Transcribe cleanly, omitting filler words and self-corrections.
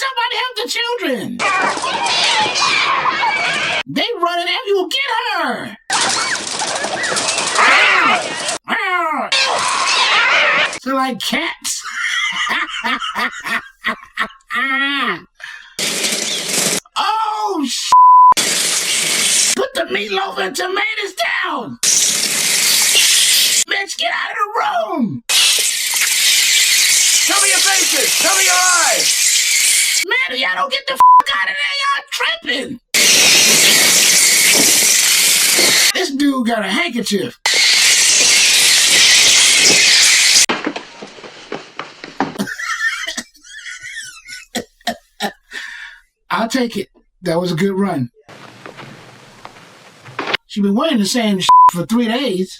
Somebody help the children! They running after you. Get her! They're like cats. Oh, put the meatloaf and tomatoes down! Bitch, get out of the room! Cover your faces! Cover your eyes! Man, y'all don't get the out of there, y'all tripping! This dude got a handkerchief. I'll take it. That was a good run. She been wearing the same for 3 days.